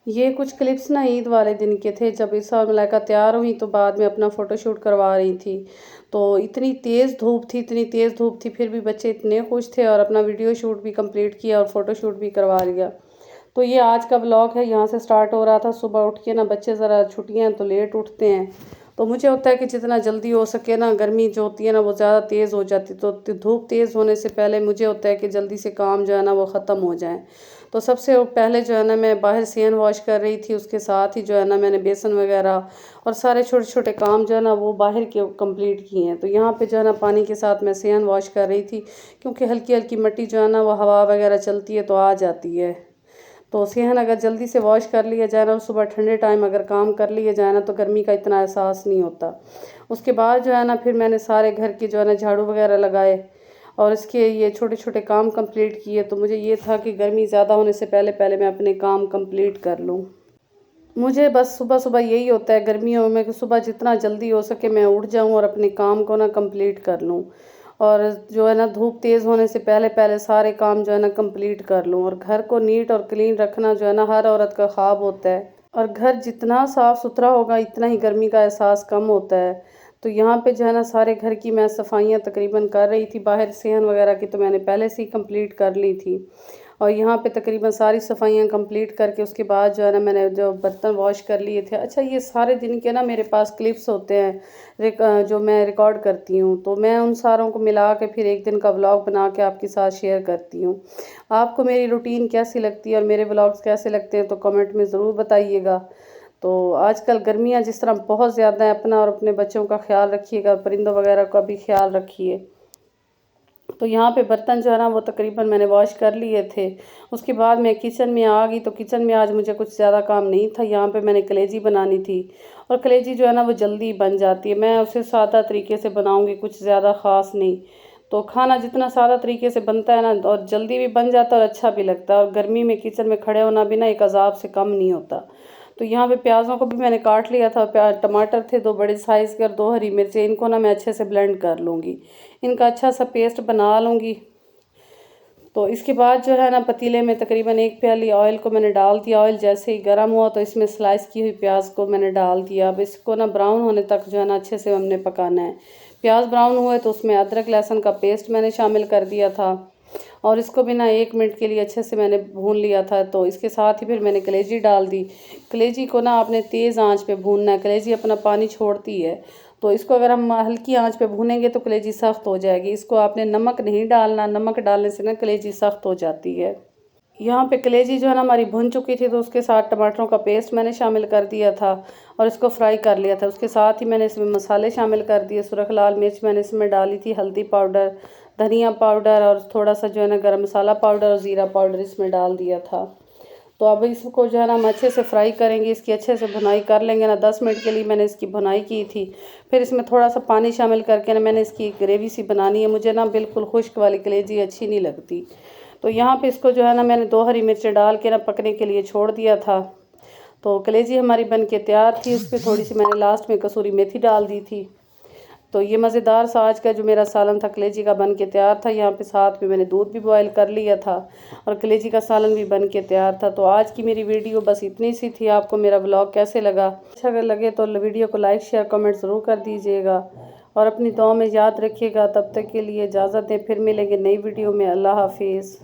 ये कुछ क्लिप्स ना ईद वाले दिन के थे, जब ईसा और मलाइका तैयार हुई तो बाद में अपना फ़ोटोशूट करवा रही थी। तो इतनी तेज़ धूप थी, फिर भी बच्चे इतने खुश थे और अपना वीडियो शूट भी कंप्लीट किया और फ़ोटोशूट भी करवा लिया। तो ये आज का व्लॉग है, यहाँ से स्टार्ट हो रहा था। सुबह उठ के ना बच्चे ज़रा छुट्टियाँ हैं तो लेट उठते हैं, तो मुझे होता है कि जितना जल्दी हो सके ना, गर्मी जो होती है ना वो ज़्यादा तेज़ हो जाती है, तो धूप तेज़ होने से पहले मुझे होता है कि जल्दी से काम जो है ना वो ख़त्म हो जाए। तो सबसे पहले जो है ना मैं बाहर सेहन वॉश कर रही थी, उसके साथ ही जो है ना मैंने बेसन वगैरह और सारे छोटे छोटे काम जो है ना वो बाहर के कंप्लीट किए हैं। तो यहाँ पे जो है ना पानी के साथ मैं सेहन वॉश कर रही थी, क्योंकि हल्की हल्की मिट्टी जो है ना वो हवा वगैरह चलती है तो आ जाती है। तो सेहन अगर जल्दी से वॉश कर लिया जाए ना और सुबह ठंडे टाइम अगर काम कर लिया जाए ना तो गर्मी का इतना एहसास नहीं होता। उसके बाद जो है ना फिर मैंने सारे घर के जो है ना झाड़ू वगैरह लगाए और इसके ये छोटे छोटे काम कंप्लीट किए। तो मुझे ये था कि गर्मी ज़्यादा होने से पहले पहले मैं अपने काम कंप्लीट कर लूँ। मुझे बस सुबह सुबह यही होता है गर्मियों में कि सुबह जितना जल्दी हो सके मैं उठ जाऊं और अपने काम को ना कंप्लीट कर लूं, और जो है ना धूप तेज़ होने से पहले पहले सारे काम जो है ना कंप्लीट कर लूं। और घर को नीट और क्लीन रखना जो है ना हर औरत का ख्वाब होता है, और घर जितना साफ़ सुथरा होगा इतना ही गर्मी का एहसास कम होता है। तो यहाँ पे जो है ना सारे घर की मैं सफाइयाँ तकरीबन कर रही थी, बाहर सेहन वगैरह की तो मैंने पहले से ही कंप्लीट कर ली थी। और यहाँ पे तकरीबन सारी सफाइयाँ कंप्लीट करके उसके बाद जो है ना मैंने जो बर्तन वॉश कर लिए थे। अच्छा, ये सारे दिन के ना मेरे पास क्लिप्स होते हैं जो मैं रिकॉर्ड करती हूँ, तो मैं उन सारों को मिला के फिर एक दिन का व्लॉग बना के आपके साथ शेयर करती हूँ। आपको मेरी रूटीन कैसी लगती है और मेरे व्लॉग्स कैसे लगते हैं तो कमेंट में ज़रूर बताइएगा। तो आजकल गर्मियाँ जिस तरह बहुत ज़्यादा है, अपना और अपने बच्चों का ख्याल रखिएगा, परिंदों वगैरह का भी ख्याल रखिए। तो यहाँ पे बर्तन जो है ना वो तकरीबन मैंने वॉश कर लिए थे। उसके बाद मैं किचन में आ गई, तो किचन में आज मुझे कुछ ज़्यादा काम नहीं था। यहाँ पे मैंने कलेजी बनानी थी, और कलेजी जो है ना वो जल्दी बन जाती है। मैं उसे सादा तरीके से बनाऊँगी, कुछ ज़्यादा ख़ास नहीं। तो खाना जितना सादा तरीके से बनता है ना और जल्दी भी बन जाता है और अच्छा भी लगता है, और गर्मी में किचन में खड़े होना भी ना एक अजाब से कम नहीं होता। तो यहाँ पे प्याज़ों को भी मैंने काट लिया था। प्याज टमाटर थे 2 बड़े साइज़ के और 2 हरी मिर्चें, इनको ना मैं अच्छे से ब्लेंड कर लूँगी, इनका अच्छा सा पेस्ट बना लूँगी। तो इसके बाद जो है ना पतीले में तकरीबन 1 प्याली ऑयल को मैंने डाल दिया। ऑयल जैसे ही गर्म हुआ तो इसमें स्लाइस की हुई प्याज को मैंने डाल दिया। अब इसको ना ब्राउन होने तक जो है ना अच्छे से हमने पकाना है। प्याज ब्राउन हुए तो उसमें अदरक लहसुन का पेस्ट मैंने शामिल कर दिया था, और इसको भी ना 1 मिनट के लिए अच्छे से मैंने भून लिया था। तो इसके साथ ही फिर मैंने कलेजी डाल दी। कलेजी को ना आपने तेज़ आंच पे भूनना है, कलेजी अपना पानी छोड़ती है। तो इसको अगर हम हल्की आंच पे भूनेंगे तो कलेजी सख्त हो जाएगी। इसको आपने नमक नहीं डालना, नमक डालने से ना कलेजी सख्त हो जाती है। यहाँ पे कलेजी जो है ना हमारी भुन चुकी थी, तो उसके साथ टमाटरों का पेस्ट मैंने शामिल कर दिया था और इसको फ्राई कर लिया था। उसके साथ ही मैंने इसमें मसाले शामिल कर दिए। सुरख लाल मिर्च मैंने इसमें डाली थी, हल्दी पाउडर, धनिया पाउडर और थोड़ा सा जो है ना गरम मसाला पाउडर और ज़ीरा पाउडर इसमें डाल दिया था। तो अब इसको जो है ना हम अच्छे से फ्राई करेंगे, इसकी अच्छे से भुनाई कर लेंगे ना। 10 मिनट के लिए मैंने इसकी भुनाई की थी। फिर इसमें थोड़ा सा पानी शामिल करके ना मैंने इसकी ग्रेवी सी बनानी है। मुझे ना बिल्कुल खुश्क वाली कलेजी अच्छी नहीं लगती। तो यहाँ पे इसको जो है ना मैंने 2 हरी मिर्चें डाल के ना पकने के लिए छोड़ दिया था। तो कलेजी हमारी बन के तैयार थी। उस पर थोड़ी सी मैंने लास्ट में कसूरी मेथी डाल दी थी। तो ये मज़ेदार सा आज का जो मेरा सालन था कलेजी का बन के तैयार था। यहाँ पे साथ में मैंने दूध भी बॉयल कर लिया था और कलेजी का सालन भी बन के तैयार था। तो आज की मेरी वीडियो बस इतनी सी थी। आपको मेरा ब्लॉग कैसे लगा? अच्छा अगर लगे तो वीडियो को लाइक शेयर कमेंट ज़रूर कर दीजिएगा, और अपनी दुआ में याद रखिएगा। तब तक के लिए इजाज़त दें, फिर मिलेंगे नई वीडियो में। अल्लाह हाफिज़।